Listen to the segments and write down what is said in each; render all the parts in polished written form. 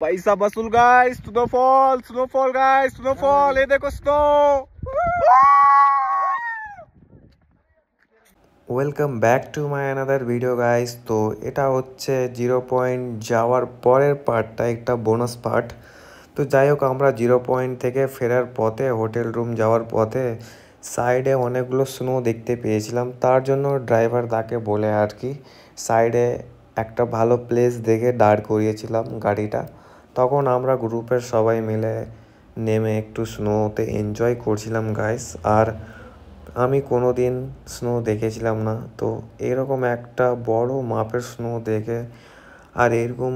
पैसा वसूल guys, snowfall guys, snowfall, ये देखो snow. Welcome back to my another video guys. তো এটা হচ্ছে 0 পয়েন্ট যাওয়ার পরের পার্টটা, একটা বোনাস পার্ট। তো যাই হোক, আমরা 0 পয়েন্ট থেকে ফেরার পথে হোটেল রুম যাওয়ার পথে সাইডে অনেকগুলো স্নো দেখতে পেয়েছিলাম। তার জন্য ড্রাইভার তাকে বলে আর কি সাইডে একটা ভালো প্লেস দেখে দাঁড় করিয়েছিলাম গাড়িটা। তখন আমরা গ্রুপের সবাই মিলে নেমে একটু স্নোতে এনজয় করছিলাম গাইস। আর আমি কোনো দিন স্নো দেখেছিলাম না, তো এরকম একটা বড় মাপের স্নো দেখে আর এরকম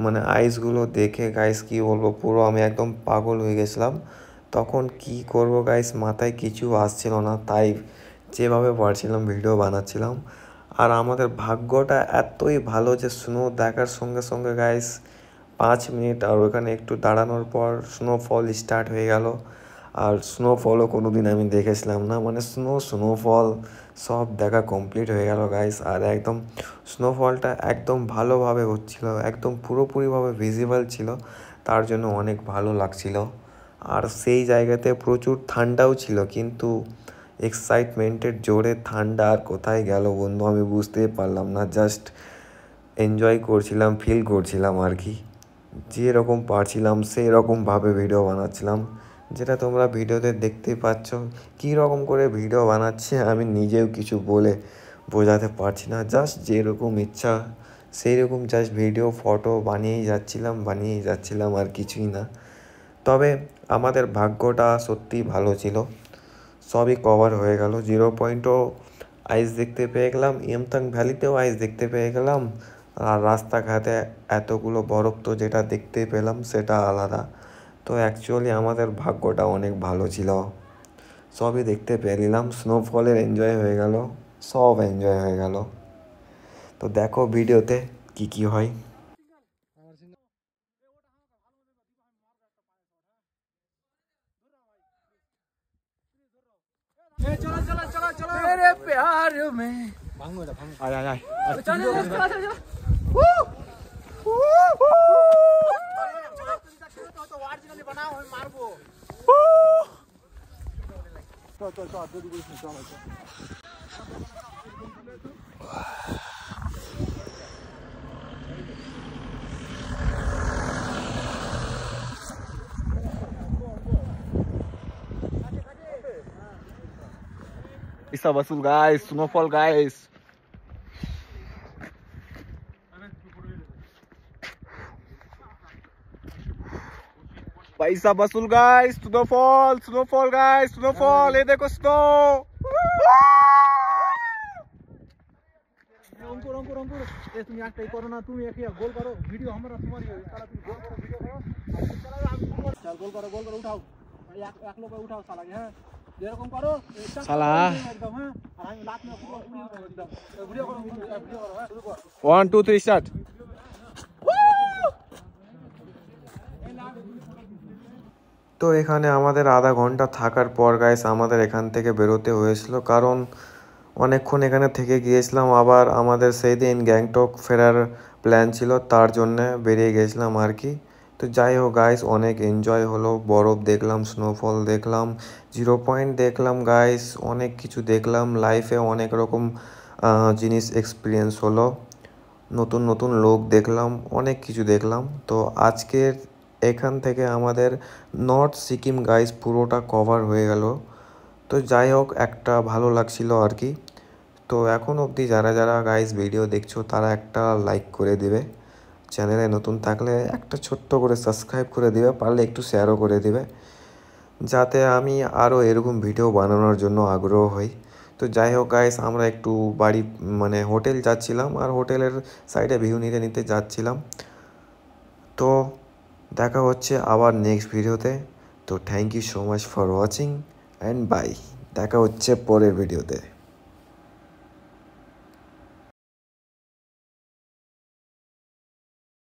মানে আইসগুলো দেখে গাইস কি বলবো, পুরো আমি একদম পাগল হয়ে গেছিলাম। তখন কি করব গাইস, মাথায় কিছু আসছিল না, তাই যেভাবে পারছিলাম ভিডিও বানাচ্ছিলাম। আর আমাদের ভাগ্যটা এতই ভালো যে স্নো দেখার সঙ্গে সঙ্গে গাইস 5 মিনিট আর ওখানে একটু দাঁড়ানোর পর স্নোফল স্টার্ট হয়ে গেল। আর স্নোফলও কোনো দিন আমি দেখেছিলাম না, মানে স্নোফল সব দেখা কমপ্লিট হয়ে গেল গাইস। আর একদম স্নোফলটা একদম ভালোভাবে হচ্ছিল, একদম পুরোপুরিভাবে ভিজিবল ছিল, তার জন্য অনেক ভালো লাগছিল। আর সেই জায়গাতে প্রচুর ঠান্ডাও ছিল, কিন্তু এক্সাইটমেন্টের জোরে ঠান্ডা আর কোথায় গেল বন্ধু আমি বুঝতেই পারলাম না। জাস্ট এনজয় করছিলাম, ফিল করছিলাম আর কি। যেরকম পারছিলাম সেই রকমভাবে ভিডিও বানাচ্ছিলাম, যেটা তোমরা ভিডিওতে দেখতেই পাচ্ছ। কী রকম করে ভিডিও বানাচ্ছে আমি নিজেও কিছু বলে বোঝাতে পারছি না। জাস্ট যেরকম ইচ্ছা সেই রকম জাস্ট ভিডিও ফটো বানিয়েই যাচ্ছিলাম আর কিছুই না। তবে আমাদের ভাগ্যটা সত্যিই ভালো ছিল, সবই কভার হয়ে গেল। 0 পয়েন্টও আইস দেখতে পেয়ে গেলাম, ইমতাং ভ্যালিতেও আইস দেখতে পেয়ে গেলাম। আর রাস্তাঘাটে এতগুলো বরফ তো যেটা দেখতে পেলাম সেটা আলাদা। তো অ্যাকচুয়ালি আমাদের ভাগ্যটা অনেক ভালো ছিল, সবই দেখতে পেয়ে নিলাম। স্নোফলের এনজয় হয়ে গেল, সব এনজয় হয়ে গেল। তো দেখো ভিডিওতে কি কি হয়। चलो चलो चलो चलो मेरे प्यार में आय आय आय चलो चलो चलो तो ओरिजिनली बनाओ हम मारबो चल चल चल जल्दी चलो चलो पैसा वसूल गाइस, स्नोफॉल गाइस। पैसा वसूल गाइस, स्नोफॉल गाइस, स्नोफॉल, ये देखो स्नो। अंकुर अंकुर अंकुर ए तुम একটা করো না, তুমি এক গোল করো ভিডিও আমরা তোমারই হবে, তাহলে তুমি গোল করো ভিডিও করো চল গোল করো উঠাও এক লোক উঠাও সালাকে। হ্যাঁ এরকম করো শালা একদম। হ্যাঁ আর আমি লাত না পুরো একদম ভিডিও করো হ্যাঁ শুরু কর 1 2 3 স্টার্ট। তো এখানে আমাদের আধা ঘন্টা থাকার পর গাইস আমাদের এখান থেকে বেরোতে হয়েছিল, কারণ অনেকক্ষণ এখানে থেকে গিয়েছিলাম। আবার আমাদের সেই দিন গ্যাংটক ফেরার প্ল্যান ছিল, তার জন্যে বেরিয়ে গেছিলাম আর কি। তো যাই হোক গাইস, অনেক এনজয় হলো, বরফ দেখলাম, স্নোফল দেখলাম, 0 পয়েন্ট দেখলাম গাইস, অনেক কিছু দেখলাম। লাইফে অনেক রকম জিনিস এক্সপিরিয়েন্স হলো, নতুন নতুন লোক দেখলাম, অনেক কিছু দেখলাম। তো আজকের এখান থেকে আমাদের নর্থ সিকিম গাইস পুরোটা কভার হয়ে গেল। তো যাই হোক, একটা ভালো লাগছিল আর কি। তো এখন অবধি যারা যারা গাইস ভিডিও দেখছো তারা একটা লাইক করে দিবে, চ্যানেলে নতুন থাকলে একটা ছোট্ট করে সাবস্ক্রাইব করে দিবে, পারলে একটু শেয়ারও করে দিবে, যাতে আমি আরও এরকম ভিডিও বানানোর জন্য আগ্রহ হই। তো যাই হোক গাইস, আমরা একটু বাড়ি মানে হোটেল যাচ্ছিলাম, আর হোটেলের সাইডে ভিউ নিতে নিতে যাচ্ছিলাম। তো দেখা হচ্ছে আবার নেক্সট ভিডিওতে। তো thank you so much for watching and bye, দেখা হচ্ছে পরের ভিডিওতে।